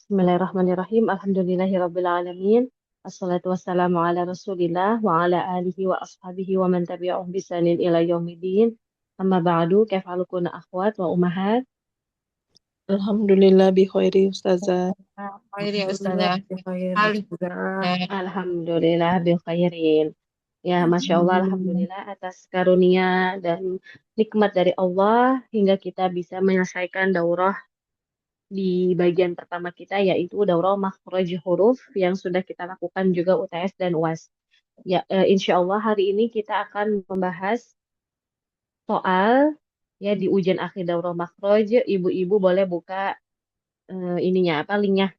Bismillahirrahmanirrahim. Alhamdulillahirrabbilalamin. Assalatu wassalamu ala rasulillah wa ala alihi wa ashabihi wa man tabi'ahum bisanin ila yaumiddin. Amma ba'du, kaifalukunna akhwat wa ummahat. Alhamdulillah bi khairi Ustazah. Khair ya Ustazah. Hal juga. Alhamdulillah bil khairin. Ya, Masya Allah, Alhamdulillah atas karunia dan nikmat dari Allah hingga kita bisa menyelesaikan daurah di bagian pertama kita yaitu daurah makhraj huruf yang sudah kita lakukan juga UTS dan UAS. Ya, insya Allah hari ini kita akan membahas soal ya di ujian akhir daurah makhraj. Ibu-ibu boleh buka ininya apa linknya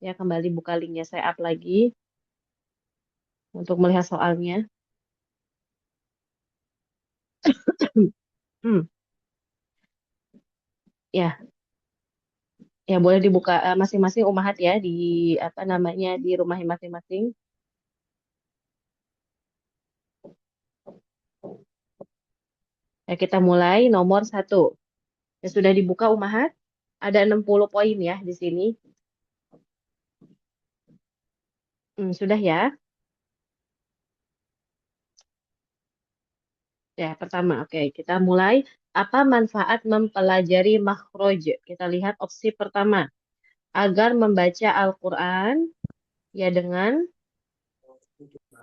ya, kembali buka linknya, saya up lagi untuk melihat soalnya. Hmm, ya, ya boleh dibuka masing-masing umahat ya di apa namanya di rumah masing-masing. Ya, kita mulai nomor 1. Ya, sudah dibuka umahat. Ada 60 poin ya di sini. Sudah ya. Ya, pertama, oke. Kita mulai. Apa manfaat mempelajari makhraj? Kita lihat opsi pertama. Agar membaca Al-Quran ya dengan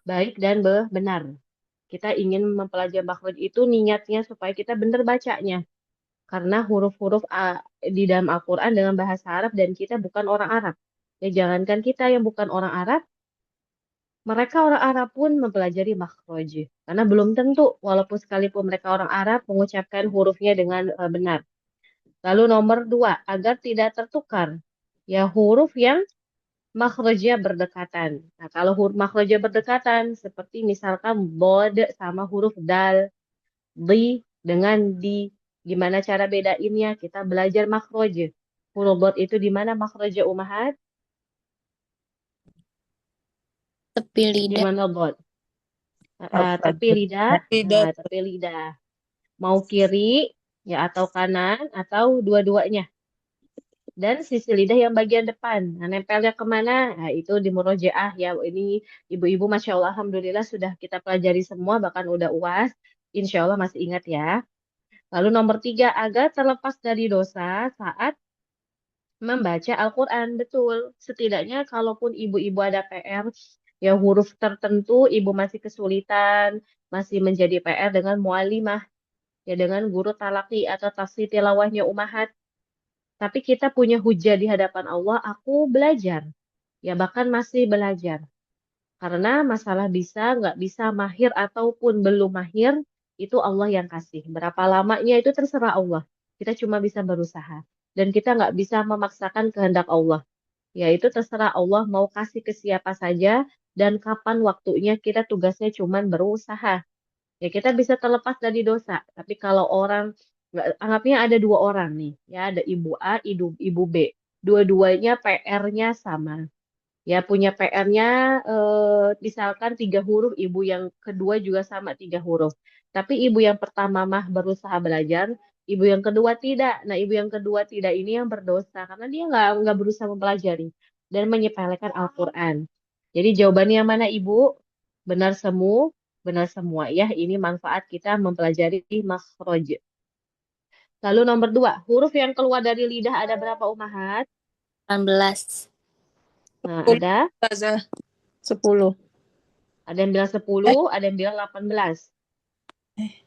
baik dan benar. Kita ingin mempelajari makhraj itu niatnya supaya kita benar bacanya. Karena huruf-huruf di dalam Al-Quran dengan bahasa Arab dan kita bukan orang Arab. Ya, jangankan kita yang bukan orang Arab, mereka orang Arab pun mempelajari makhraj. Karena belum tentu, walaupun sekalipun mereka orang Arab, mengucapkan hurufnya dengan benar. Lalu nomor 2, agar tidak tertukar. Ya, huruf yang makhrajnya berdekatan. Nah, kalau huruf makhrajnya berdekatan, seperti misalkan bod sama huruf dal, di dengan di. Gimana cara bedainnya? Kita belajar makhraj. Huruf bod itu di mana makhrajnya umahat? Tepi Di lidah. mana bod? Apa Tepi tuh? lidah. Tidak. Tepi lidah. Mau kiri ya atau kanan atau dua-duanya. Dan sisi lidah yang bagian depan. Nah, nempelnya kemana? Nah, itu di murojaah ya. Ini ibu-ibu Masya Allah Alhamdulillah sudah kita pelajari semua bahkan udah UAS. Insya Allah masih ingat ya. Lalu nomor 3, agar terlepas dari dosa saat membaca Al-Quran. Betul. Setidaknya kalaupun ibu-ibu ada PR, ya huruf tertentu ibu masih kesulitan, masih menjadi PR dengan mualimah, ya dengan guru talaki atau tafsir tilawahnya umahat. Tapi kita punya hujah di hadapan Allah, aku belajar. Ya bahkan masih belajar. Karena masalah bisa, nggak bisa, mahir ataupun belum mahir, itu Allah yang kasih. Berapa lamanya itu terserah Allah. Kita cuma bisa berusaha. Dan kita nggak bisa memaksakan kehendak Allah. Ya itu terserah Allah mau kasih ke siapa saja dan kapan waktunya, kita tugasnya cuma berusaha. Ya kita bisa terlepas dari dosa. Tapi kalau orang, anggapnya ada dua orang nih. Ya ada ibu A, ibu B. Dua-duanya PR-nya sama. Ya punya PR-nya misalkan 3 huruf, ibu yang kedua juga sama 3 huruf. Tapi ibu yang pertama mah berusaha belajar, ibu yang kedua tidak. Nah ibu yang kedua tidak ini yang berdosa karena dia nggak berusaha mempelajari dan menyepelekan Al-Quran. Jadi jawabannya yang mana ibu? Benar semu, benar semua ya. Ini manfaat kita mempelajari makhraj. Lalu nomor 2, huruf yang keluar dari lidah ada berapa umahat? 18. Nah 10 ada. Ustazah. 10. Ada yang bilang 10, ada yang bilang 18.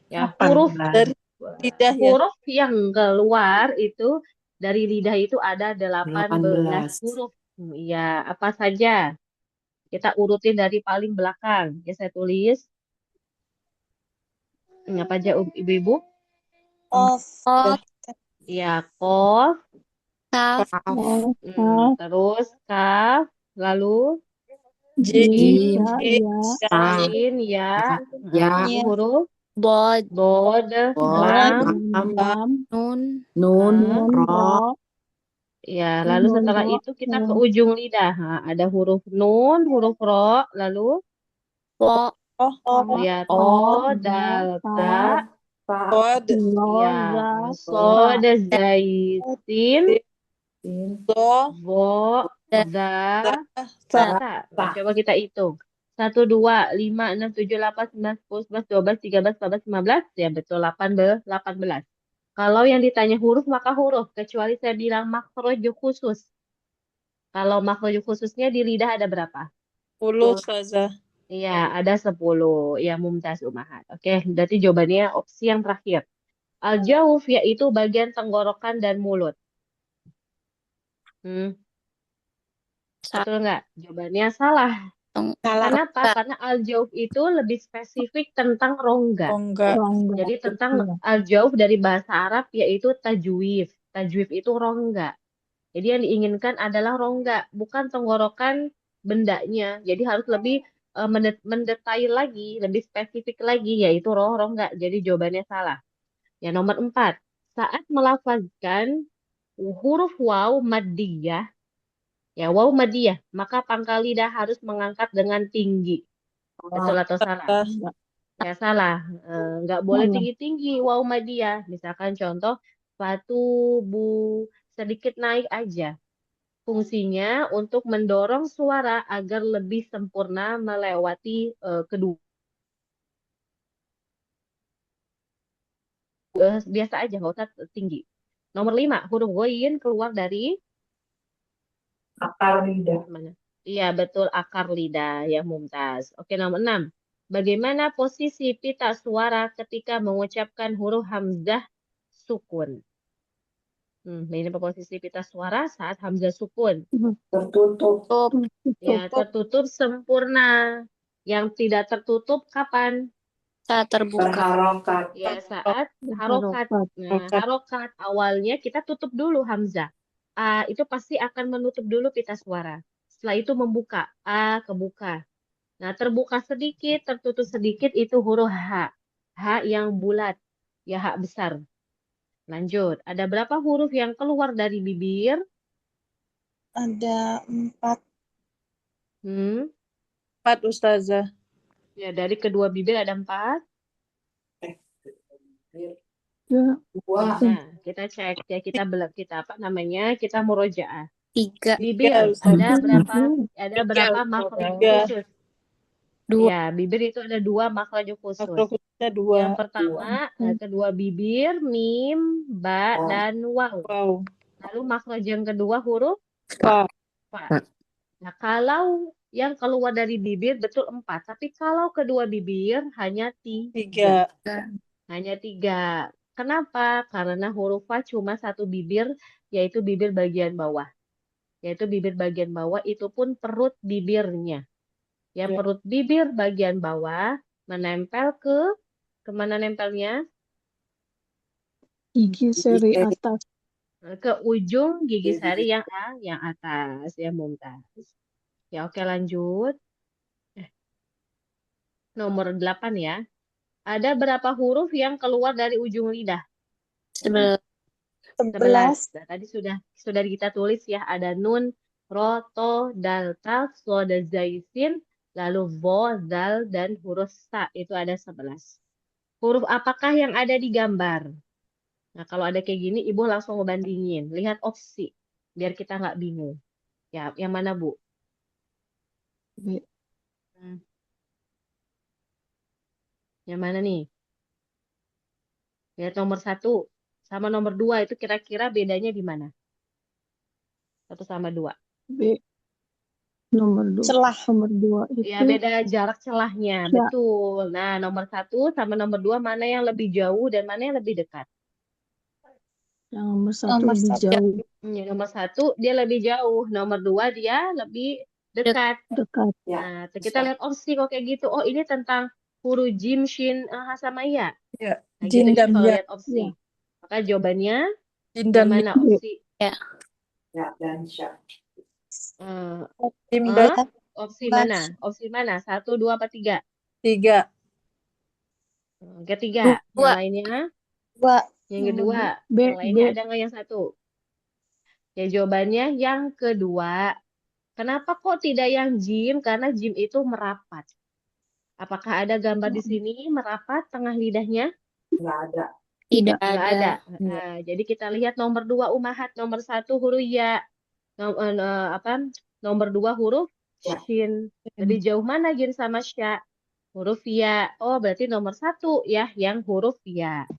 Ya, 18. Dari lidah ya. huruf yang keluar itu dari lidah itu ada 18 huruf. Iya, apa saja? Kita urutin dari paling belakang. Ya, saya tulis. Apa aja ibu-ibu? Of. Ya, kof. Kaf. Terus kaf. Lalu Jim. sin, ya. Lalu huruf Bod. bod, lam. Nun. Nah, ya, lalu setelah itu kita ke ujung lidah. Nah, ada huruf nun, huruf ro, lalu Wo. ya to, dal, ta, Pod. ya sod, zai, sin, Do, Bo, Da, da, sa, ta. Nah, coba kita hitung. 1, 2, 5, 6, 7, 8, 9, 10, 11, 12, 13, 14, 15. Ya betul, 18. Kalau yang ditanya huruf, maka huruf. Kecuali saya bilang makhraj khusus. Kalau makhraj khususnya di lidah ada berapa? 10 Ustazah. Iya, ada 10. Ya, Mumtaz Umahat. Oke, berarti jawabannya opsi yang terakhir. Al-jawf yaitu bagian tenggorokan dan mulut. Hmm, betul nggak? Jawabannya salah. Kenapa? Rongga. Karena al-jawf itu lebih spesifik tentang rongga. Rongga. Jadi tentang al-jawf dari bahasa Arab yaitu tajwif. Tajwif itu rongga. Jadi yang diinginkan adalah rongga, bukan tenggorokan bendanya. Jadi harus lebih mendetail lagi, lebih spesifik lagi, yaitu rongga. Jadi jawabannya salah. Ya, nomor 4. Saat melafazkan huruf waw maddiyah, ya waw maddiyah, maka pangkal lidah harus mengangkat dengan tinggi. Betul atau salah? Ya salah. Nggak boleh tinggi-tinggi waw maddiyah. Misalkan contoh, fatu bu sedikit naik aja. Fungsinya untuk mendorong suara agar lebih sempurna melewati kedua. Biasa aja, nggak usah tinggi. Nomor 5, huruf ghoin keluar dari Akar lidah. mana? Iya, betul, akar lidah ya Mumtaz. Oke, nomor 6. Bagaimana posisi pita suara ketika mengucapkan huruf hamzah sukun? Ini posisi pita suara saat hamzah sukun. Tertutup. Ya, tertutup sempurna. Yang tidak tertutup kapan? Saat terbuka. Berharokat. Ya, saat harokat. Nah, harokat awalnya kita tutup dulu hamzah. A itu pasti akan menutup dulu pita suara. Setelah itu membuka. A kebuka. Nah, terbuka sedikit, tertutup sedikit itu huruf H. H yang bulat. Ya, H besar. Lanjut. Ada berapa huruf yang keluar dari bibir? Ada 4. Hmm, 4 Ustazah. ya, dari kedua bibir ada 4. Dua. Nah, kita cek ya, kita apa namanya? Kita murojaah. 3, Bibir ada berapa? Ada berapa makhraj khusus? 2, Ya, bibir itu ada 2 makhraj khusus. Makrokusnya 2. Yang pertama, kedua bibir, mim, ba, dan waw. Wow. Lalu makhraj yang kedua huruf Fa. fa. Nah, kalau yang keluar dari bibir betul 4, tapi kalau kedua bibir hanya 3. 3. Hanya 3. Kenapa? Karena huruf fa cuma satu bibir, yaitu bibir bagian bawah. Yaitu bibir bagian bawah itu pun perut bibirnya. Ya, Ya. perut bibir bagian bawah menempel kemana nempelnya? Gigi seri atas. Ke ujung gigi sari yang atas, ya Mumtaz. Ya, oke lanjut. Nomor 8 ya. Ada berapa huruf yang keluar dari ujung lidah? 11, 11. Nah, tadi sudah kita tulis ya, ada nun, ro, to, dal, ta, so, dan zaisin, lalu vo, zal, dan huruf sa. Itu ada 11. Huruf apakah yang ada di gambar? Nah, kalau ada kayak gini, Ibu langsung ngebandingin. Lihat opsi, biar kita nggak bingung. Ya, yang mana, Bu? B. Hmm, Yang mana nih? Lihat nomor 1 sama nomor 2 itu kira-kira bedanya di mana? 1 sama 2. B. Nomor 2. Celah. Nomor 2 Ya, itu beda jarak celahnya. Ya. Betul. Nah, nomor 1 sama nomor 2 mana yang lebih jauh dan mana yang lebih dekat? yang nomor 1 Nomor lebih 1. jauh Ya, nomor 1 dia lebih jauh. Nomor 2 dia lebih dekat. dekat. Ya. Nah, kita lihat opsi kok kayak gitu. Oh, ini tentang huruf jim, shin, ha sama ya. Ya. Nah, Jin gitu dan kalau ya. lihat opsi. Ya. Maka jawabannya Jin yang dan mana ya. opsi? Ya dan sya. Eh, Jim eh, dan opsi mana? Opsi mana? 1, 2, apa 3? 3. Ketiga. Yang 2, lainnya? 2. Yang Nomor kedua. B. Yang B. lainnya ada nggak yang 1? Ya, jawabannya yang kedua. Kenapa kok tidak yang jim? Karena jim itu merapat. Apakah ada gambar di sini merapat tengah lidahnya? Nggak ada. Tidak Nggak ada. ada. Iya. Jadi kita lihat nomor 2 umahat, nomor 1 huruf ya, nomor 2 huruf Ya. shin. Lebih jauh mana jin sama sya? Huruf ya. Oh, berarti nomor 1 ya yang huruf ya.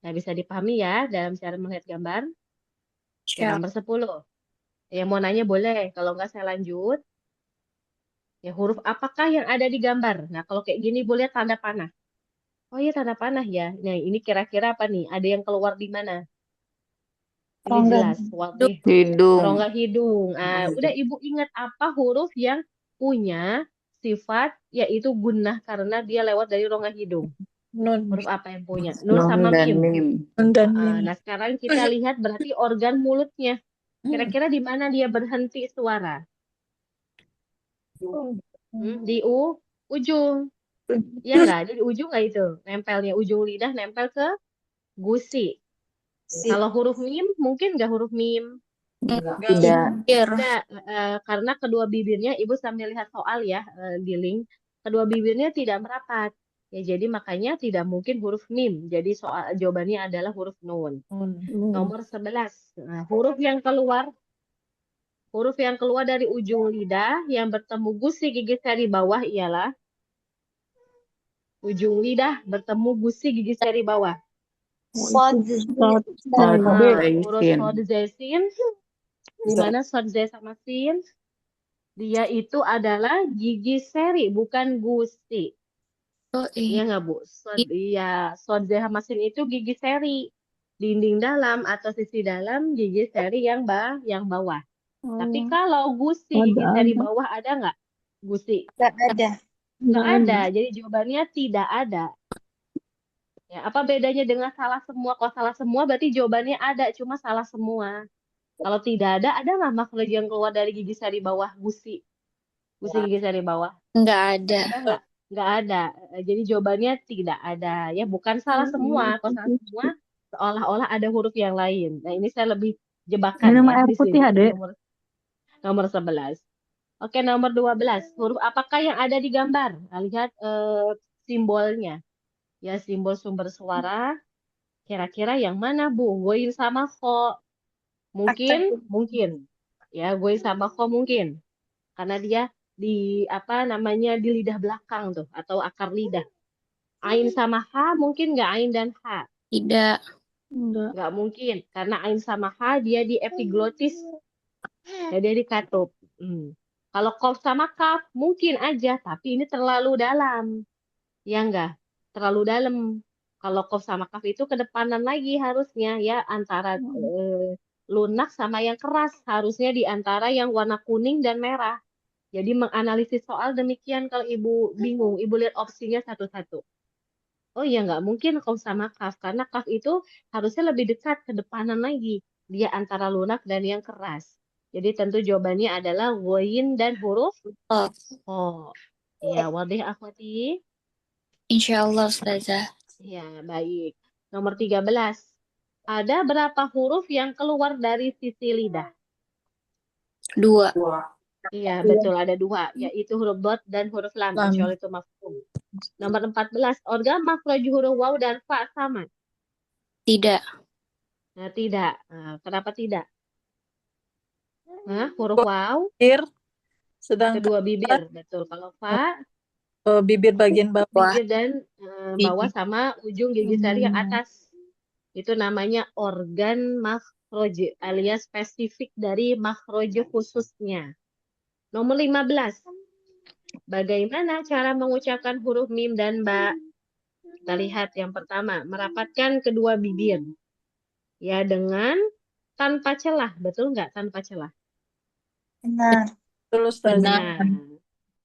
Nah, bisa dipahami ya dalam cara melihat gambar. Oke, Siap. nomor 10. Yang mau nanya boleh, kalau nggak saya lanjut. Ya, huruf apakah yang ada di gambar? Nah, kalau kayak gini boleh tanda panah. Oh iya, tanda panah ya. Nah, ini kira-kira apa nih? Ada yang keluar di mana? Ini Rongga. jelas, wadih. Hidung. Rongga hidung. Udah Ibu ingat apa huruf yang punya sifat yaitu gunnah karena dia lewat dari rongga hidung. Nun. Huruf apa yang punya? Nun Nun sama dan mim. mim. Nun dan mim. Nah, sekarang kita lihat berarti organ mulutnya. Kira-kira di mana dia berhenti suara? Di ujung. Ya nggak? Di ujung nggak itu? Nempelnya ujung lidah nempel ke gusi. Kalau huruf mim, mungkin nggak huruf mim? Enggak. Tidak. Tidak, karena kedua bibirnya, Ibu sambil lihat soal ya, di link, kedua bibirnya tidak merapat. Ya, jadi makanya tidak mungkin huruf mim. Jadi jawabannya adalah huruf nun. Nun. Nomor 11. Nah, huruf yang keluar dari ujung lidah yang bertemu gusi gigi seri bawah ialah ujung lidah bertemu gusi gigi seri bawah. Sod. Sod, Huruf sin. sod zesin, di mana sod ze sama sin? Dia itu adalah gigi seri, bukan gusi. Oh Iya iya. nggak, Bu? Sod ze sama sin itu gigi seri. Dinding dalam atau sisi dalam gigi seri yang bawah. Tapi kalau gusi gigi seri Ada. bawah ada nggak? Gusi? Nggak ada. Nggak ada. Jadi jawabannya tidak ada. Ya, apa bedanya dengan salah semua? Kalau salah semua berarti jawabannya ada, cuma salah semua. Kalau tidak ada nggak makhluk yang keluar dari gigi seri bawah gusi? Gusi gigi seri bawah? Nggak ada. Ada nggak? Nggak ada. Jadi jawabannya tidak ada. Ya, bukan salah semua. Kalau salah semua, seolah-olah ada huruf yang lain. Nah, ini saya lebih jebakan Minum ya air di putih, sini. Adek. Nomor 11. Oke, nomor 12. Huruf apakah yang ada di gambar? Nah, lihat simbolnya. Ya, simbol sumber suara. Kira-kira yang mana, Bu? Goin sama kho. Mungkin. Ya, goin sama kho mungkin. Karena dia di di lidah belakang tuh atau akar lidah. Ain sama ha mungkin nggak ain dan ha? Tidak. Enggak. Nggak mungkin karena ain sama ha dia di epiglotis. Ya, dia di katup. Kalau kof sama kaf mungkin aja tapi ini terlalu dalam. Ya enggak? Terlalu dalam. Kalau kof sama kaf itu kedepanan lagi harusnya ya antara lunak sama yang keras harusnya di antara yang warna kuning dan merah. Jadi menganalisis soal demikian kalau Ibu bingung, Ibu lihat opsinya satu-satu. Oh iya nggak mungkin kau sama kaf karena kaf itu harusnya lebih dekat ke depanan lagi. Dia antara lunak dan yang keras. Jadi tentu jawabannya adalah goin dan huruf Oh, oh. Ya, wadih akhwati. insya Allah, Ustazah. Ya, baik. Nomor 13. Ada berapa huruf yang keluar dari sisi lidah? 2. Iya, betul. Ada 2, yaitu huruf dot dan huruf lam. Lam. Kecuali itu mafhum. Nomor 14. Organ makhraj huruf waw dan fa sama? Tidak. Nah, tidak. Nah, kenapa tidak? Huruf waw, Bibir. Sedangkan kedua bibir. Betul. Kalau fa, bibir bagian bawah. bibir dan bawah sama ujung gigi sari yang atas. Itu namanya organ makhraj alias spesifik dari makhraj khususnya. Nomor 15. Bagaimana cara mengucapkan huruf mim dan ba? Kita lihat yang pertama, merapatkan kedua bibir. Ya, dengan tanpa celah. Betul nggak tanpa celah? Benar. Betul, Ustazah. Nah,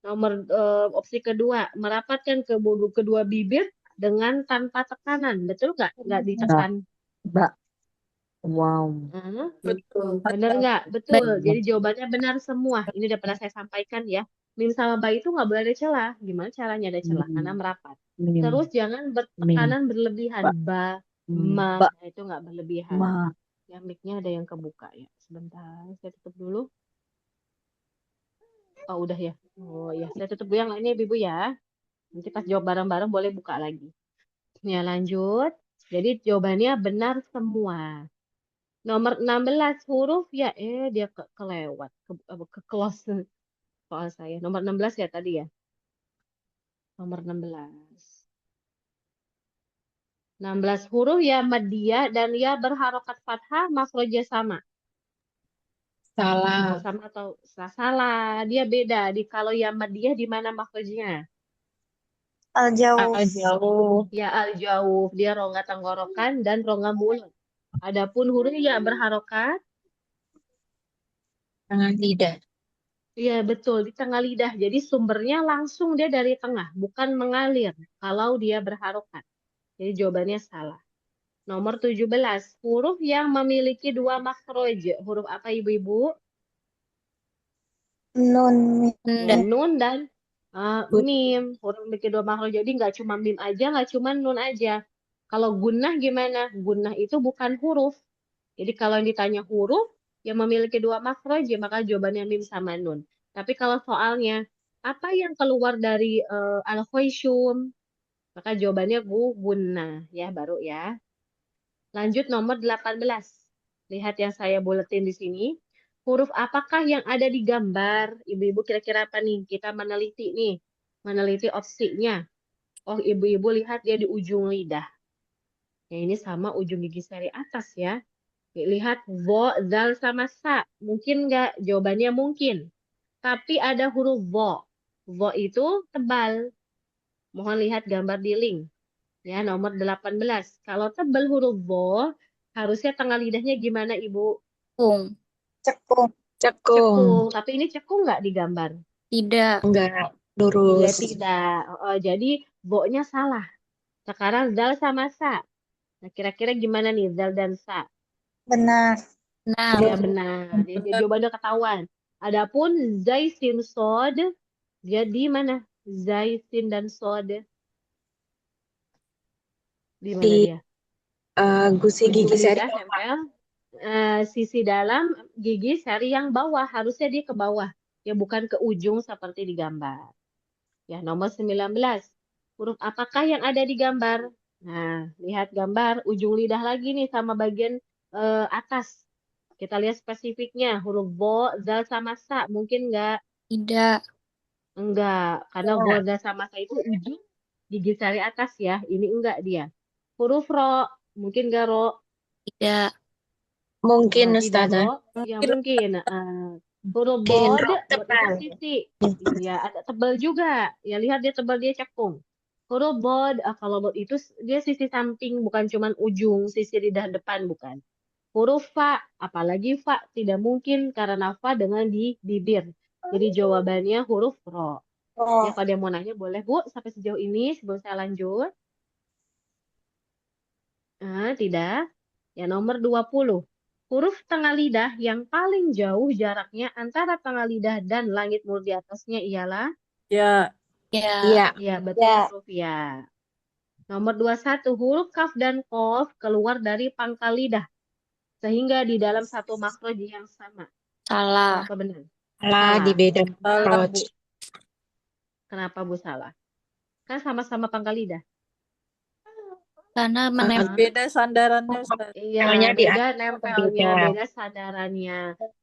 nomor opsi kedua, merapatkan kedua bibir dengan tanpa tekanan. Betul nggak? Nggak ditekan. Mbak. Wow. Betul. Benar nggak? Betul. Jadi jawabannya benar semua. Ini udah pernah saya sampaikan ya. Mim sama ba itu nggak boleh ada celah. Gimana caranya ada celah? Karena merapat. Terus jangan bertekanan berlebihan. Ba, ma, Ba. nah, itu nggak berlebihan. Ma. Ya, mic-nya ada yang kebuka ya. Sebentar, saya tutup dulu. Oh, udah ya. Oh ya, saya tutup dulu yang lainnya Ibu ya. Nanti pas jawab bareng-bareng boleh buka lagi. Ya, lanjut. Jadi jawabannya benar semua. Nomor 16 huruf ya dia kelewat ke close soal saya. Nomor 16 ya tadi ya. Nomor 16. 16 huruf ya madya dan ya berharokat fathah makroja sama. Salah. Sama atau salah. Dia beda. Kalau ya madya di mana makrojnya? Al-jauh. Jauh. Ya al-jauh. Dia rongga tenggorokan dan rongga mulut. Adapun huruf ya berharokat. Tangan lidah. Iya betul, di tengah lidah. Jadi sumbernya langsung dia dari tengah, bukan mengalir kalau dia berharokat. Jadi jawabannya salah. Nomor 17, huruf yang memiliki dua makhroj. Huruf apa ibu-ibu? Nun. Ya, Nda. nun dan mim. Huruf memiliki dua makhroj. Jadi nggak cuma mim aja, nggak cuma nun aja. Kalau gunnah gimana? Gunnah itu bukan huruf. Jadi kalau yang ditanya huruf yang memiliki dua makhraj, ya maka jawabannya mim sama nun. Tapi kalau soalnya apa yang keluar dari al-khaysum, maka jawabannya gunnah ya baru ya. Lanjut nomor 18. Lihat yang saya buletin di sini. Huruf apakah yang ada di gambar? Ibu-ibu kira-kira apa nih? Kita meneliti nih. Meneliti opsinya. Oh, ibu-ibu lihat dia di ujung lidah. Ya, ini sama ujung gigi seri atas ya. Lihat vo, zal sama sa. Mungkin nggak? Jawabannya mungkin. Tapi ada huruf vo. Vo itu tebal. Mohon lihat gambar di link. Ya, nomor 18. Kalau tebal huruf vo, harusnya tengah lidahnya gimana, Ibu? Kung. Cekung. Cekung. Cekung. Tapi ini cekung nggak di gambar? Tidak. Enggak. Ya, Lurus. tidak. Jadi, vo-nya salah. Sekarang zal sama sa. Nah, kira-kira gimana nih zal dan sa? Benar. Enam. Ya benar. Jadi jawabannya ketahuan. Adapun zai sin sod, dia di mana? Zai sin dan sod. Di mana Di dia? gusi Ujung gigi seri lidah nempel. Sisi dalam gigi seri yang bawah. Harusnya dia ke bawah. Ya bukan ke ujung seperti di gambar. Ya nomor 19. Huruf apakah yang ada di gambar? Nah, lihat gambar ujung lidah lagi nih sama bagian atas. Kita lihat spesifiknya, huruf bo, zal, sama sa. Mungkin nggak? Tidak. Enggak, karena bo, zal, sama sa itu ujung gigi sari atas ya. Ini enggak dia. Huruf ro, mungkin nggak ro? Tidak. Mungkin Tidak Ustazah. ro? Ya mungkin. Huruf Mungkin bod, rok bod itu tebal. sisi. Iya, ada tebal juga. Ya lihat dia tebal, dia cekung. Huruf bod, kalau bod itu dia sisi samping, bukan cuman ujung, sisi lidah depan, bukan. Huruf fa, apalagi fa tidak mungkin karena fa dengan di bibir. Jadi jawabannya huruf ro. Ya, Oh. kalau dia mau nanya boleh Bu, sampai sejauh ini sebelum saya lanjut. Tidak. Ya, nomor 20. Huruf tengah lidah yang paling jauh jaraknya antara tengah lidah dan langit mulut di atasnya ialah Ya. Ya. Iya. ya betul Ya. huruf ya. Nomor 21, huruf kaf dan kof keluar dari pangkal lidah sehingga di dalam satu makhraj yang sama. Salah. Apa benar? Salah di beda Kenapa, approach. Bu? Kenapa Bu salah? Kan sama-sama pangkal lidah. Karena menempel. Beda sandarannya, Ustaz. Iya, Namanya di beda atas nempelnya, beda. beda sandarannya.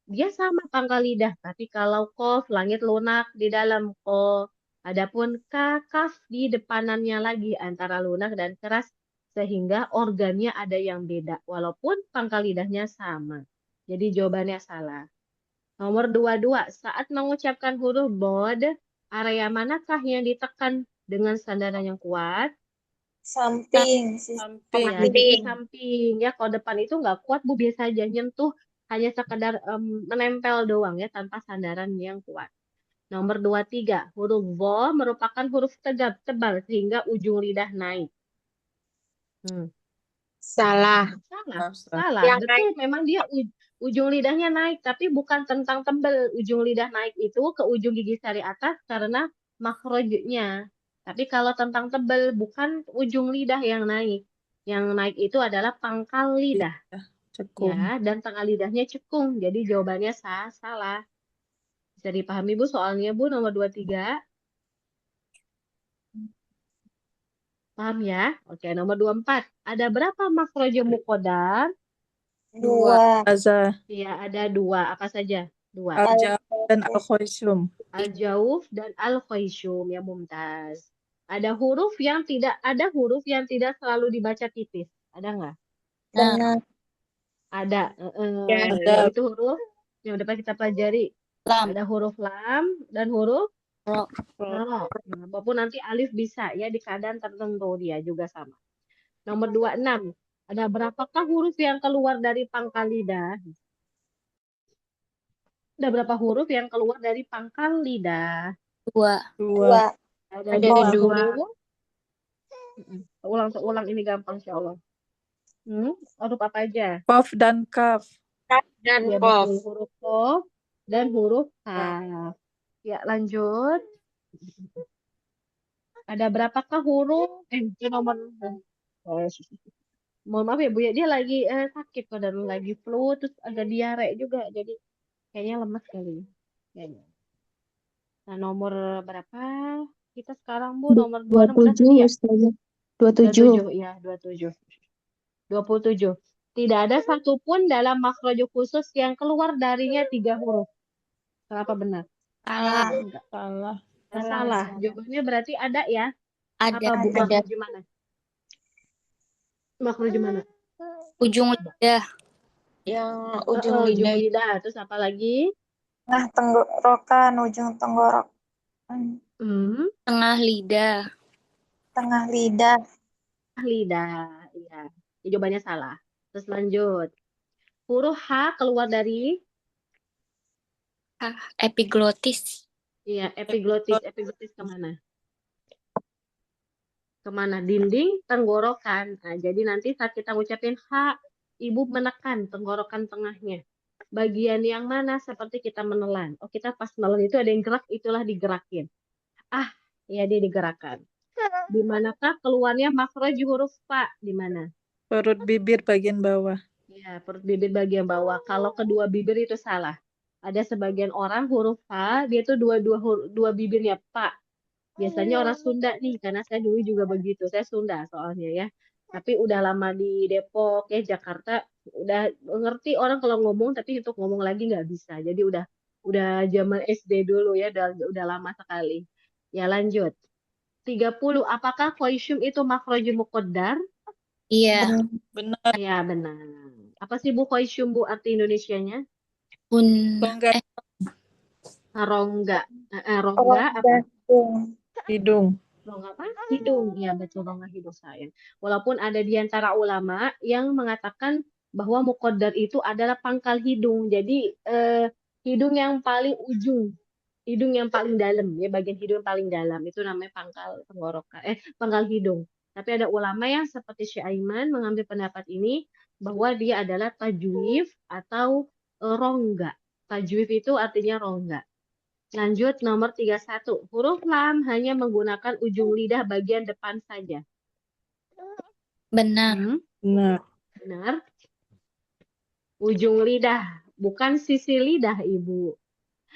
Dia sama pangkal lidah, tapi kalau kof, langit lunak di dalam ko. Adapun kaf di depanannya lagi antara lunak dan keras, sehingga organnya ada yang beda, walaupun pangkal lidahnya sama. Jadi jawabannya salah. Nomor 22, saat mengucapkan huruf bod, area manakah yang ditekan dengan sandaran yang kuat? Samping. Samping. Ya, sisi samping. Ya, kalau depan itu nggak kuat, Bu, biasa aja nyentuh. Hanya sekedar menempel doang ya, tanpa sandaran yang kuat. Nomor 23, huruf vo merupakan huruf tegap, tebal, sehingga ujung lidah naik. Salah. Salah. Yang Betul, memang dia ujung lidahnya naik, tapi bukan tentang tebal. Ujung lidah naik itu ke ujung gigi sari atas karena makhrajnya. Tapi kalau tentang tebal, bukan ujung lidah yang naik. Yang naik itu adalah pangkal lidah. Cekung. Ya, dan tengah lidahnya cekung. Jadi jawabannya salah. Bisa dipahami Bu soalnya Bu nomor 23. Paham ya? Oke, nomor 24. Ada berapa makhraj muqaddar? Dua. Azza. Iya, ada 2. Apa saja? 2. Al-Jam dan Al-Khaisum. Al-Jauf dan Al-Khaishum, ya Mumtaz. Ada huruf yang tidak selalu dibaca tipis. Ada nggak? Benar. Ada. Ya. Ada. Itu huruf yang dapat kita pelajari. Lam. Ada huruf lam dan huruf Ro. ro. Nah, walaupun nanti alif bisa ya di keadaan tertentu dia juga sama. Nomor 26. Ada berapakah huruf yang keluar dari pangkal lidah? Ada berapa huruf yang keluar dari pangkal lidah? 2. Dua. Ada Ada 2 2. huruf. Ulang insya Allah. Huruf apa aja? Qaf dan Kaf. Dan Ya Qaf. betul, huruf Qaf dan huruf Kaf. Ya lanjut. Ada berapakah huruf? Itu nomor. Mohon maaf ya Bu ya, dia lagi sakit kok dan lagi flu terus agak diare juga, jadi kayaknya lemas kali. Kayaknya. Nah nomor berapa? Kita sekarang Bu nomor 26 udah tadi ya? Ustazah. 27. 27 ya 27. 27. Tidak ada satupun dalam makhraj khusus yang keluar darinya 3 huruf. Kenapa benar? Salah. Enggak. Salah. Salah. Jawabannya berarti ada ya? Ada. Apa Bu? Makhraj mana? Makhraj mana? Ujung lidah. Yang ujung Ujung lidah. lidah. Terus apa lagi? Nah, tenggorokan, ujung tenggorok. Tengah lidah. Tengah lidah. Lidah. Iya. Jawabannya salah. Terus lanjut. Huruf H keluar dari Epiglotis. iya, epiglotis. Epiglotis kemana? Kemana? Dinding tenggorokan. Nah, jadi nanti saat kita ngucapin H, Ibu menekan tenggorokan tengahnya. Bagian yang mana seperti kita menelan. Oh, kita pas menelan itu ada yang gerak, itulah digerakin. Ya dia digerakkan. Di manakah keluarnya makhraj huruf Fa? Di mana? Perut bibir bagian bawah. Ya, perut bibir bagian bawah. Kalau kedua bibir itu salah. Ada sebagian orang huruf Fa, dia tuh dua bibirnya Pak. Biasanya orang Sunda nih, karena saya dulu juga begitu. Saya Sunda soalnya ya. Tapi udah lama di Depok ya, Jakarta. Udah ngerti orang kalau ngomong, tapi untuk ngomong lagi nggak bisa. Jadi udah zaman SD dulu ya, udah lama sekali. Ya lanjut. 30. Apakah Khoisyum itu makhraj muqaddar? Iya. Benar. Ya benar. Apa sih Bu Khoisyum Bu arti Indonesianya? Rongga Rongga. Rongga apa? hidung. Rongga apa? Hidung. Ya betul, rongga hidung sayang. Walaupun ada di antara ulama yang mengatakan bahwa muqaddar itu adalah pangkal hidung. Jadi hidung yang paling ujung. Hidung yang paling dalam. Ya bagian hidung yang paling dalam. Itu namanya pangkal tenggorokan. Pangkal hidung. Tapi ada ulama yang seperti Syekh Aiman mengambil pendapat ini bahwa dia adalah tajwif atau rongga. Tajwif itu artinya rongga. Lanjut nomor 31. Huruf lam hanya menggunakan ujung lidah bagian depan saja. Benar. Benar. Benar. Ujung lidah, bukan sisi lidah, Ibu.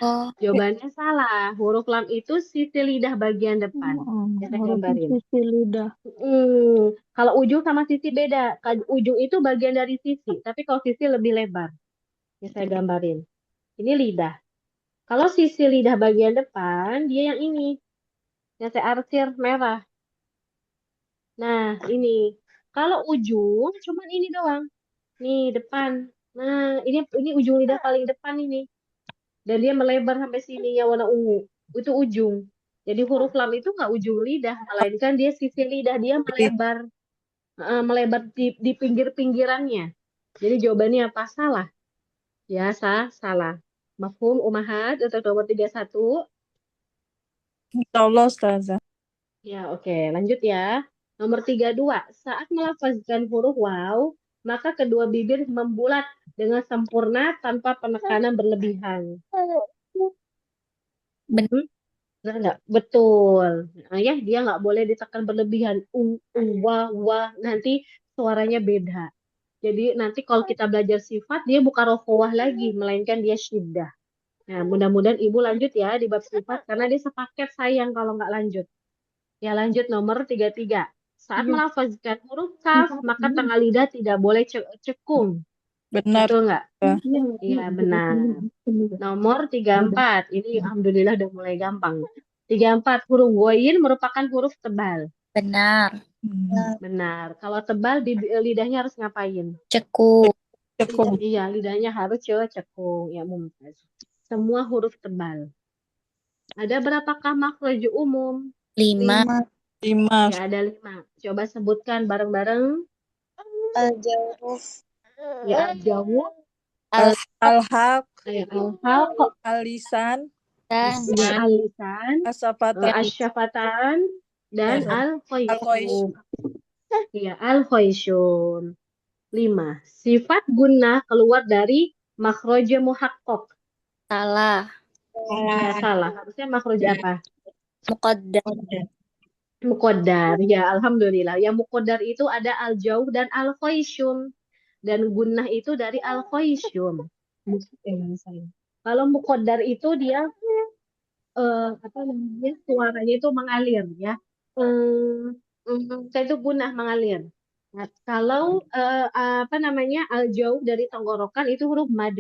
Oh. Jawabannya salah. Huruf lam itu sisi lidah bagian depan. Ya, saya gambarin. Sisi lidah. Kalau ujung sama sisi beda. Ujung itu bagian dari sisi, tapi kalau sisi lebih lebar. Ya, saya gambarin. Ini lidah. Kalau sisi lidah bagian depan, dia yang ini. Yang saya arsir merah. Nah, ini. Kalau ujung, cuman ini doang. Nih, depan. Nah, ini ujung lidah paling depan ini. Dan dia melebar sampai sini yang warna ungu. Itu ujung. Jadi huruf lam itu nggak ujung lidah. Melainkan dia sisi lidah. Dia melebar. Melebar di pinggir-pinggirannya. Jadi jawabannya apa? Salah. Ya, salah. Mafhum umahat untuk nomor 31. Insya Allah, Ustazah. Ya, oke. Lanjut ya. Nomor 32. Saat melafazkan huruf waw, maka kedua bibir membulat dengan sempurna tanpa penekanan berlebihan. Benar. Benar nggak? Betul. Nah, ya, dia nggak boleh ditekan berlebihan. Wa. Nanti suaranya beda. Jadi nanti kalau kita belajar sifat, dia bukan rofowah lagi, melainkan dia syiddah. Nah, mudah-mudahan Ibu lanjut ya di bab sifat, karena dia sepaket sayang kalau nggak lanjut. Ya, lanjut nomor 33. Saat Iya. melafazkan huruf kaf, maka tengah lidah tidak boleh cekung. Benar. Betul nggak? Ustazah. Iya, benar. Nomor 34. Ini alhamdulillah udah mulai gampang. 34. Huruf ghoin merupakan huruf tebal. Benar. Benar. Kalau tebal di lidahnya harus ngapain? Cekung. Cekung. Iya, lidahnya harus cekung. Ya, Mumtaz. Semua huruf tebal. Ada berapakah makhraj umum? 5. 5. Ya, ada 5. Coba sebutkan bareng-bareng. Al-Jawf. Ya, al-jawf, Al-haq, al-halq, al-lisan, Dan ya, al-lisan, as-safatan, asyafatan, dan Al-khayshum. al-khayshum. Ya, al-khayshum. 5. Sifat gunnah keluar dari makhraj muhaqqaq. salah. Ya, salah. Harusnya makhraj apa? Muqaddam. Muqaddar. Ya, alhamdulillah. Yang muqaddar itu ada al-jauh dan al-khayshum. Dan gunnah itu dari al-khayshum. Kalau muqaddar itu dia apa namanya, suaranya itu mengalir ya. Saya itu gunnah mengalir. Nah, kalau apa namanya, al-jauh dari tenggorokan itu huruf mad.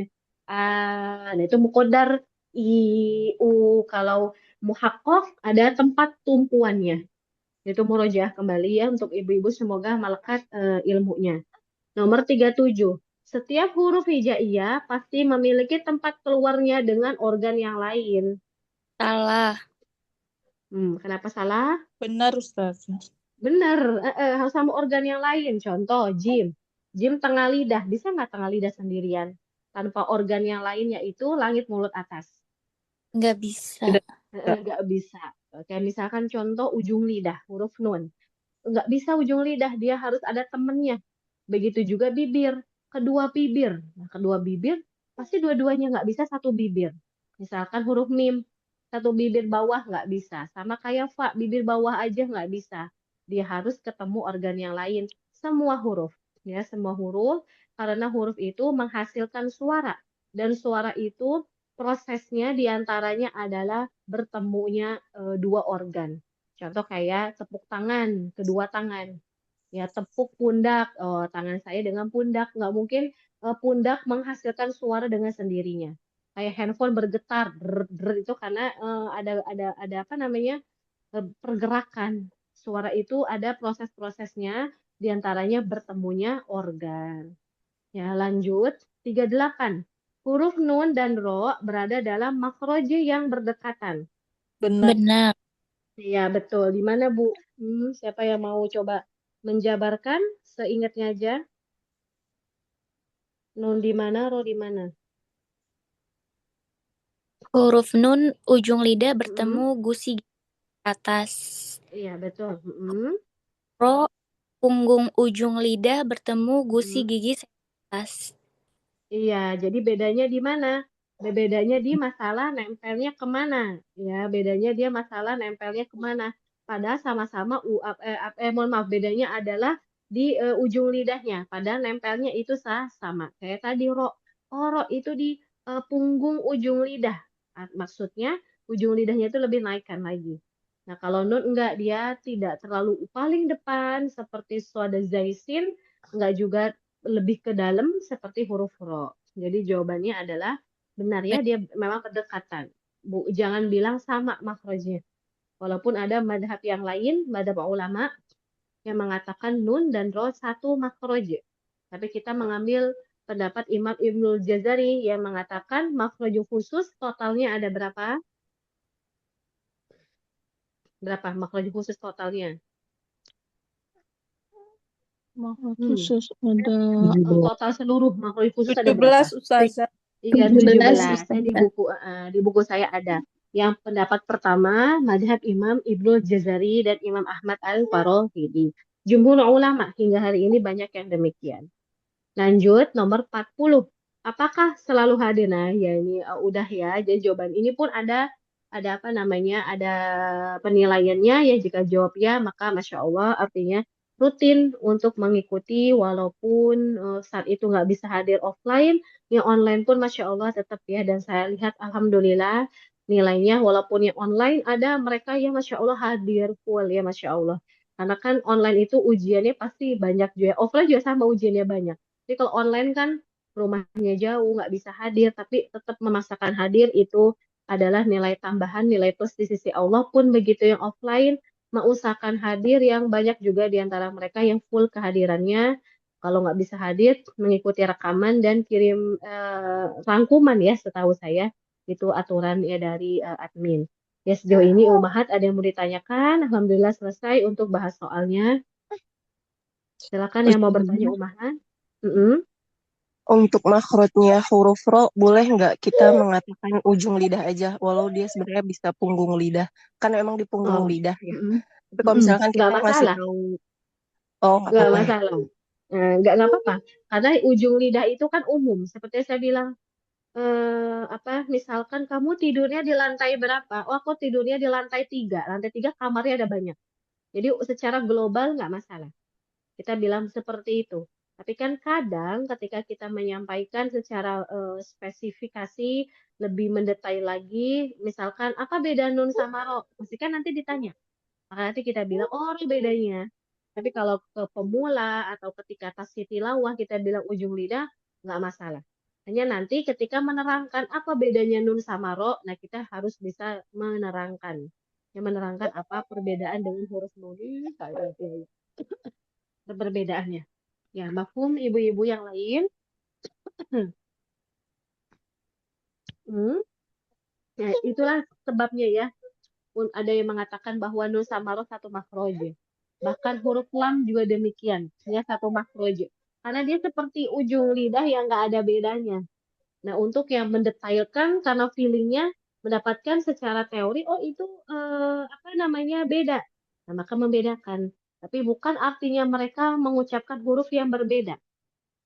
Nah, itu muqaddar i u. Kalau muhaqqaq ada tempat tumpuannya. Itu murojaah kembali ya untuk ibu-ibu, semoga melekat ilmunya. Nomor 37. Setiap huruf hijaiyah pasti memiliki tempat keluarnya dengan organ yang lain. Salah. Kenapa salah? Benar, Ustazah. Benar, harus sama organ yang lain. Contoh, jim. Jim tengah lidah. Bisa nggak tengah lidah sendirian? Tanpa organ yang lain, yaitu langit mulut atas. Nggak bisa. Tidak. Nggak bisa. Kayak misalkan contoh ujung lidah, huruf nun. Nggak bisa ujung lidah, dia harus ada temennya. Begitu juga bibir, kedua bibir. Nah, kedua bibir pasti dua-duanya nggak bisa satu bibir. Misalkan huruf mim, satu bibir bawah nggak bisa. Sama kayak fa, bibir bawah aja nggak bisa. Dia harus ketemu organ yang lain. Semua huruf, ya semua huruf, karena huruf itu menghasilkan suara. Dan suara itu prosesnya diantaranya adalah bertemunya dua organ. Contoh kayak tepuk tangan, kedua tangan. Ya, tepuk pundak, oh, tangan saya dengan pundak. Nggak mungkin pundak menghasilkan suara dengan sendirinya. Kayak handphone bergetar, itu karena ada apa namanya, pergerakan. Suara itu ada proses-prosesnya, diantaranya bertemunya organ. Ya, lanjut. 38. Huruf nun dan ro berada dalam makhraj yang berdekatan. Benar. Benar. Iya, betul. Di mana, Bu? Siapa yang mau coba menjabarkan? Seingatnya aja. Nun di mana, ro di mana? Huruf nun ujung lidah bertemu gusi atas. Iya, betul. Ro punggung ujung lidah bertemu gusi gigi atas. Iya, jadi bedanya di mana? Bedanya di masalah nempelnya kemana? Ya, bedanya dia masalah nempelnya kemana? Padahal sama-sama mohon maaf, bedanya adalah di ujung lidahnya. Padahal nempelnya itu sama. Kayak tadi ro. Oh, ro itu di punggung ujung lidah. Maksudnya ujung lidahnya itu lebih naikkan lagi. Nah, kalau nun enggak, dia tidak terlalu paling depan seperti suada zaisin, enggak juga lebih ke dalam seperti huruf ro. Jadi jawabannya adalah benar ya, dia memang berdekatan. Bu, jangan bilang sama makhrajnya. Walaupun ada madhab yang lain, madhab ulama yang mengatakan nun dan ro satu makhraj. Tapi kita mengambil pendapat Imam Ibnul Jazari yang mengatakan makhraj khusus totalnya ada berapa? Berapa makhraj khusus totalnya? Makhluk khusus ada Total seluruh makhluk khusus ada berapa? 17, Ustazah. Iya, 17, 17. Di buku saya ada. Yang pendapat pertama, madhab Imam Ibnu Jazari dan Imam Ahmad Al-Farahidi. Jumhur ulama hingga hari ini banyak yang demikian. Lanjut, nomor 40. Apakah selalu hadir? Nah, ya ini udah ya. Jadi jawaban ini pun ada apa namanya, ada penilaiannya ya. Jika jawab ya, maka Masya Allah artinya rutin untuk mengikuti walaupun saat itu nggak bisa hadir offline, yang online pun Masya Allah tetap ya. Dan saya lihat Alhamdulillah nilainya walaupun yang online ada mereka yang Masya Allah hadir full ya Masya Allah. Karena kan online itu ujiannya pasti banyak juga. Offline juga sama ujiannya banyak. Jadi kalau online kan rumahnya jauh, nggak bisa hadir, tapi tetap memaksakan hadir itu adalah nilai tambahan, nilai plus di sisi Allah pun begitu yang offline mengusahakan hadir yang banyak juga di antara mereka yang full kehadirannya. Kalau nggak bisa hadir, mengikuti rekaman dan kirim rangkuman ya setahu saya. Itu aturan ya dari admin. Ya sejauh ini Umahat ada yang mau ditanyakan? Alhamdulillah selesai untuk bahas soalnya. Silakan yang mau bertanya Umahat. Untuk makhrajnya huruf ro, boleh nggak kita mengatakan ujung lidah aja, walau dia sebenarnya bisa punggung lidah. Kan memang di punggung Oh, lidah ya. Tapi kalau misalkan nggak kita ngasih masalah, tahu, oh nggak nggak apa-apa ya. masalah. Nggak apa-apa. Karena ujung lidah itu kan umum. Seperti yang saya bilang, apa misalkan kamu tidurnya di lantai berapa? Oh aku tidurnya di lantai 3. Lantai 3 kamarnya ada banyak. Jadi secara global nggak masalah. Kita bilang seperti itu. Tapi kan kadang ketika kita menyampaikan secara spesifikasi lebih mendetail lagi, misalkan apa beda nun sama ro? Pasti kan nanti ditanya. Maka nanti kita bilang, oh ini bedanya. Tapi kalau ke pemula atau ketika tasfiyah tilawah kita bilang ujung lidah, nggak masalah. Hanya nanti ketika menerangkan apa bedanya nun sama ro, nah kita harus bisa menerangkan. Ya, menerangkan apa perbedaan dengan huruf nun. Perbedaannya. Ya, mafhum ibu-ibu yang lain. Hmm. Nah, itulah sebabnya ya. Ada yang mengatakan bahwa nun sama ro satu makhraj. Bahkan huruf lam juga demikian, ya satu makhraj. Karena dia seperti ujung lidah yang nggak ada bedanya. Nah, untuk yang mendetailkan karena feelingnya mendapatkan secara teori, oh itu apa namanya beda. Nah, maka membedakan. Tapi bukan artinya mereka mengucapkan huruf yang berbeda.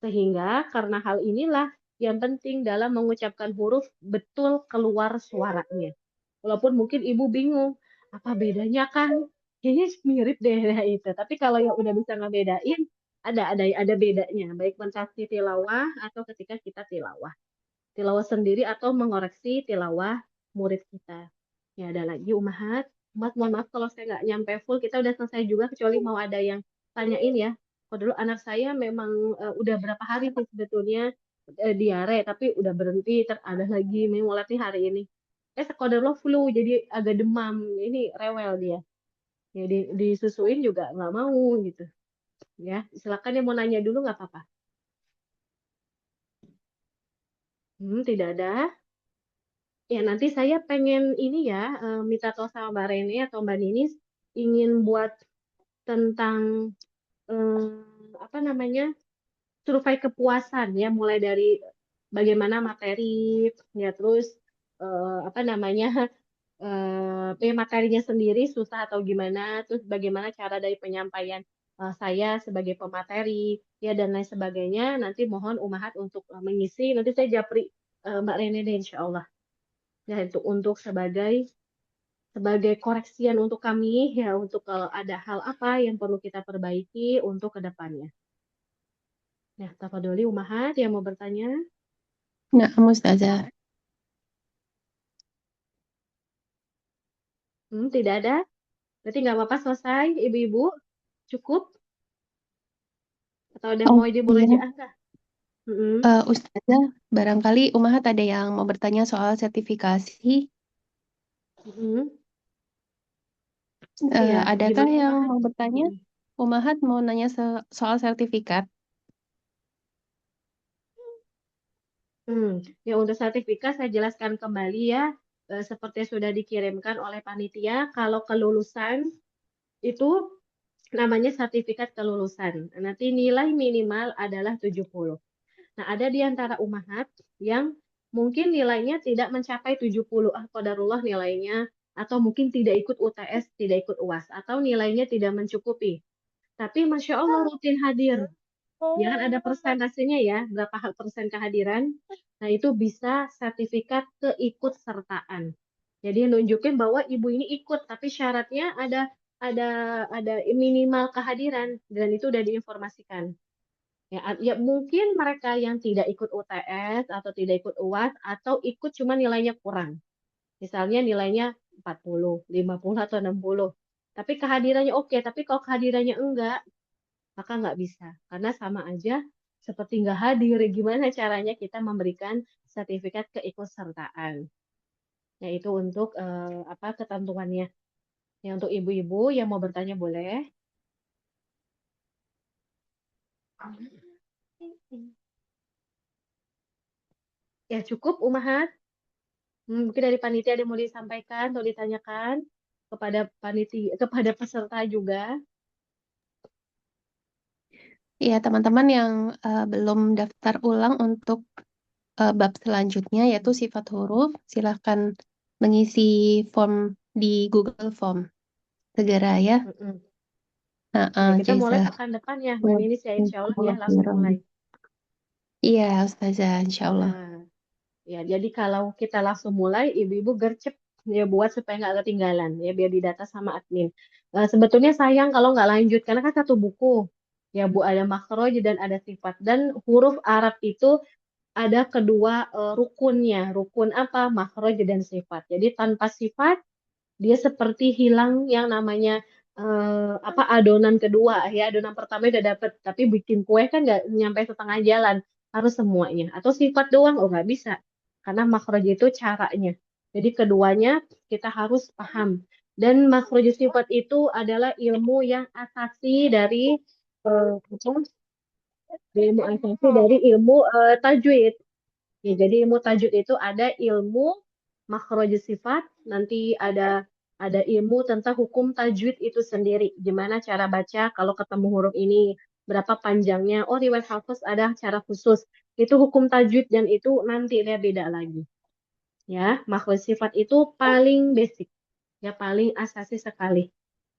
Sehingga karena hal inilah yang penting dalam mengucapkan huruf betul keluar suaranya. Walaupun mungkin ibu bingung, apa bedanya kan? Kayaknya mirip deh nah itu. Tapi kalau yang udah bisa ngebedain, ada bedanya. Baik mentafsir tilawah atau ketika kita tilawah. Tilawah sendiri atau mengoreksi tilawah murid kita. Ya ada lagi Umahat. Umat mohon maaf kalau saya nggak nyampe full. Kita udah selesai juga kecuali mau ada yang tanyain ya. Kalau dulu anak saya memang udah berapa hari sih sebetulnya diare tapi udah berhenti ada lagi mau latih hari ini. Sekolah flu jadi agak demam. Ini rewel dia. Ya disusuin juga nggak mau gitu. Ya silakan yang mau nanya dulu nggak apa-apa. Tidak ada. Ya, nanti saya pengen ini ya, minta tahu sama Mbak Rene atau Mbak Ninis ingin buat tentang apa namanya survei kepuasan ya, mulai dari bagaimana materi, ya terus apa namanya materinya sendiri susah atau gimana, terus bagaimana cara dari penyampaian saya sebagai pemateri, ya dan lain sebagainya. Nanti mohon Umahat untuk mengisi. Nanti saya japri Mbak Rene deh, Insya Allah. Ya, untuk sebagai koreksian untuk kami ya untuk kalau ada hal apa yang perlu kita perbaiki untuk kedepannya. Nah, tafadholi Umahat yang mau bertanya. Nah, Ustazah. Tidak ada. Berarti nggak apa-apa selesai, ibu-ibu. Cukup? Atau ada Oh, mau iya. murojaah kah? Ustazah, barangkali Umahat ada yang mau bertanya soal sertifikasi. Iya, Adakah gimana yang Umahat? mau bertanya? Umahat mau nanya soal sertifikat. Ya untuk sertifikat saya jelaskan kembali ya, seperti sudah dikirimkan oleh panitia, kalau kelulusan itu namanya sertifikat kelulusan. Nanti nilai minimal adalah 70. Nah, ada di antara umahat yang mungkin nilainya tidak mencapai 70, qadarullah nilainya, atau mungkin tidak ikut UTS, tidak ikut UAS, atau nilainya tidak mencukupi. Tapi Masya Allah rutin hadir. Ya kan ada persentasenya ya, berapa persen kehadiran. Nah, itu bisa sertifikat keikutsertaan. Jadi nunjukin bahwa ibu ini ikut, tapi syaratnya ada ada minimal kehadiran dan itu udah diinformasikan. Ya mungkin mereka yang tidak ikut UTS atau tidak ikut UAS atau ikut cuma nilainya kurang. Misalnya nilainya 40, 50 atau 60. Tapi kehadirannya oke, tapi kalau kehadirannya enggak, maka nggak bisa. Karena sama aja seperti nggak hadir. Gimana caranya kita memberikan sertifikat keikutsertaan? Yaitu untuk apa ketentuannya. Ya, untuk ibu-ibu yang mau bertanya boleh. Ya cukup, Umahat. Mungkin dari panitia ada yang mau disampaikan atau ditanyakan kepada panitia, kepada peserta juga. Ya, teman-teman yang belum daftar ulang untuk bab selanjutnya, yaitu sifat huruf, silahkan mengisi form di Google Form. Segera ya. Mm-mm. Nah, Ya, kita mulai Jaza. pekan depan ya, Mbak Ninis ya, insya Allah ya langsung mulai. Iya, Ustazah, insya Allah. Nah, ya, jadi kalau kita langsung mulai, ibu-ibu gercep ya buat supaya nggak ketinggalan ya, biar didata sama admin. Sebetulnya sayang kalau nggak lanjut karena kan satu buku ya Bu, ada makhraj dan ada sifat, dan huruf Arab itu ada kedua rukunnya. Rukun apa? Makhraj dan sifat. Jadi tanpa sifat dia seperti hilang yang namanya apa adonan kedua ya, adonan pertama udah dapet tapi bikin kue kan nggak nyampe setengah jalan, harus semuanya. Atau sifat doang, oh nggak bisa karena makhraj itu caranya. Jadi keduanya kita harus paham, dan makhraj sifat itu adalah ilmu yang asasi dari apa? Ilmu asasi dari ilmu tajwid. Ya, jadi ilmu tajwid itu ada ilmu makhraj sifat, nanti ada ilmu tentang hukum tajwid itu sendiri. Gimana cara baca kalau ketemu huruf ini, berapa panjangnya. Oh, riwayat hafaz ada cara khusus. Itu hukum tajwid dan itu nanti lihat beda lagi. Ya, makhraj sifat itu paling basic, ya paling asasi sekali.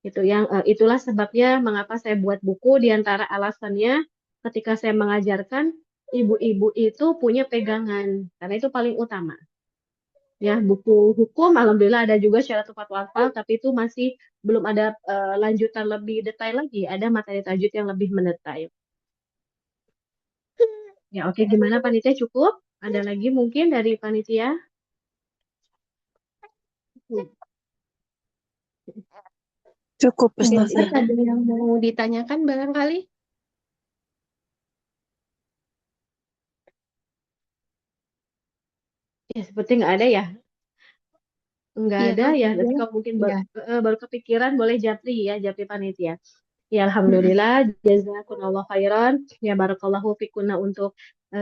Itu yang itulah sebabnya mengapa saya buat buku, di antara alasannya ketika saya mengajarkan ibu-ibu itu punya pegangan karena itu paling utama. Ya, buku hukum alhamdulillah ada juga syaratul fatwa hafal, tapi itu masih belum ada lanjutan lebih detail lagi, ada materi tajwid yang lebih mendetail. Ya, oke, gimana panitia, cukup? Ada lagi mungkin dari panitia? Cukup, Mungkin Ustaz, Ustazah. ya. ada yang mau ditanyakan barangkali? Ya, seperti nggak ada ya. Nggak Iya, ada ya, Ustazah. nanti kalau mungkin Iya. baru kepikiran boleh japri ya, japri panitia. Ya, alhamdulillah, jazakumullah khairan. Ya, barakallahu fikuna untuk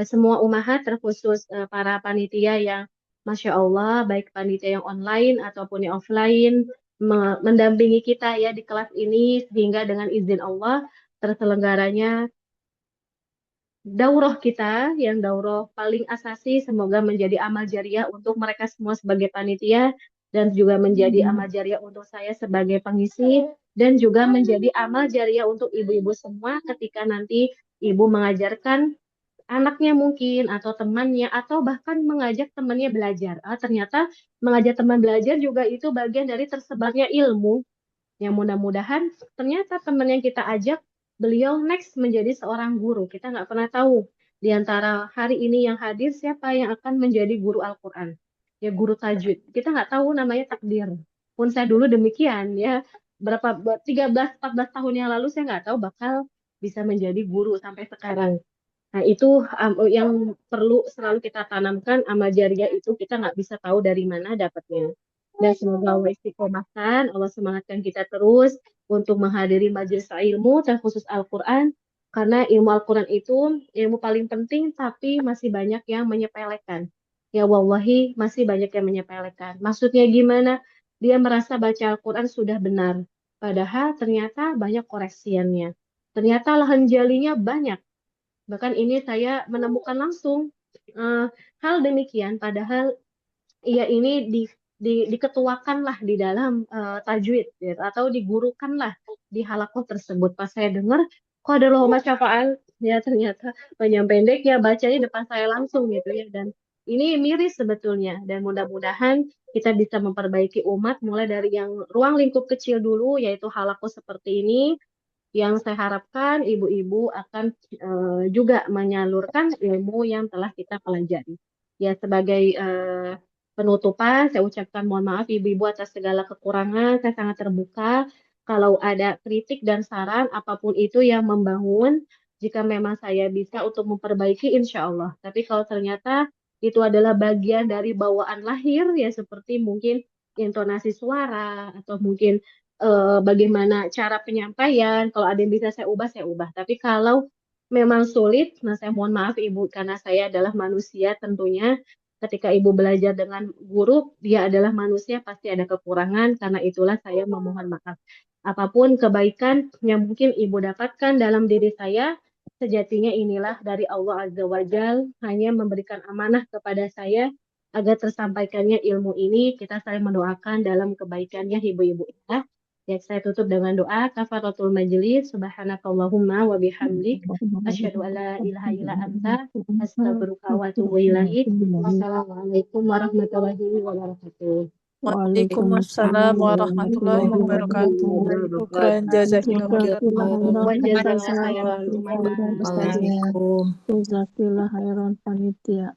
semua umahat, terkhusus para panitia yang Masya Allah, baik panitia yang online ataupun yang offline, mendampingi kita ya di kelas ini, sehingga dengan izin Allah terselenggaranya daurah kita, yang daurah paling asasi, semoga menjadi amal jariah untuk mereka semua sebagai panitia, dan juga menjadi amal jariah untuk saya sebagai pengisi, dan juga menjadi amal jariah untuk ibu-ibu semua ketika nanti ibu mengajarkan anaknya mungkin atau temannya, atau bahkan mengajak temannya belajar. Ternyata mengajak teman belajar juga itu bagian dari tersebarnya ilmu, yang mudah-mudahan ternyata teman yang kita ajak, beliau next menjadi seorang guru. Kita nggak pernah tahu di antara hari ini yang hadir siapa yang akan menjadi guru Al-Quran. Ya, guru tajwid. Kita nggak tahu, namanya takdir. Pun saya dulu demikian ya. 13-14 tahun yang lalu saya nggak tahu bakal bisa menjadi guru sampai sekarang. Nah, itu yang perlu selalu kita tanamkan, amal jariah itu kita nggak bisa tahu dari mana dapatnya. Dan semoga Allah istiqomahkan, Allah semangatkan kita terus untuk menghadiri majelis ilmu, terkhusus Al-Quran, karena ilmu Al-Quran itu ilmu paling penting, tapi masih banyak yang menyepelekan. Ya wallahi, masih banyak yang menyepelekan. Maksudnya gimana? Dia merasa baca Al-Quran sudah benar, padahal ternyata banyak koreksiannya. Ternyata lahan jalinya banyak. Bahkan ini saya menemukan langsung eh, hal demikian, padahal ia ini diketuakanlah di dalam tajwid ya, atau digurukanlah di halakoh tersebut. Pas saya dengar, kok ada lomba syafa'al, ya ternyata panjang pendek ya bacanya depan saya langsung gitu ya. Dan ini miris sebetulnya, dan mudah-mudahan kita bisa memperbaiki umat mulai dari yang ruang lingkup kecil dulu, yaitu halakoh seperti ini, yang saya harapkan ibu-ibu akan juga menyalurkan ilmu yang telah kita pelajari. Ya, sebagai penutupan, saya ucapkan mohon maaf ibu-ibu atas segala kekurangan. Saya sangat terbuka kalau ada kritik dan saran apapun itu yang membangun, jika memang saya bisa untuk memperbaiki, insya Allah. Tapi kalau ternyata itu adalah bagian dari bawaan lahir, ya seperti mungkin intonasi suara atau mungkin bagaimana cara penyampaian. Kalau ada yang bisa saya ubah, saya ubah. Tapi kalau memang sulit, nah saya mohon maaf Ibu, karena saya adalah manusia tentunya. Ketika Ibu belajar dengan guru, dia adalah manusia, pasti ada kekurangan. Karena itulah saya memohon maaf. Apapun kebaikan yang mungkin Ibu dapatkan dalam diri saya, sejatinya inilah dari Allah Azza wa Jal, hanya memberikan amanah kepada saya agar tersampaikannya ilmu ini. Kita saling mendoakan dalam kebaikannya ibu-ibu ya. Ya, saya tutup dengan doa kafaratul majlis. Subhanakallahumma wa bihamdik asyhadu an la ilaha illa anta astaghfiruka wa atubu ilaik. Wassalamualaikum warahmatullahi wabarakatuh. Waalaikumsalam warahmatullahi wabarakatuh. Syukran jazakillah. Wa jazakallahu khairan. Waalaikumsalam. Jazakillah khairan panitia.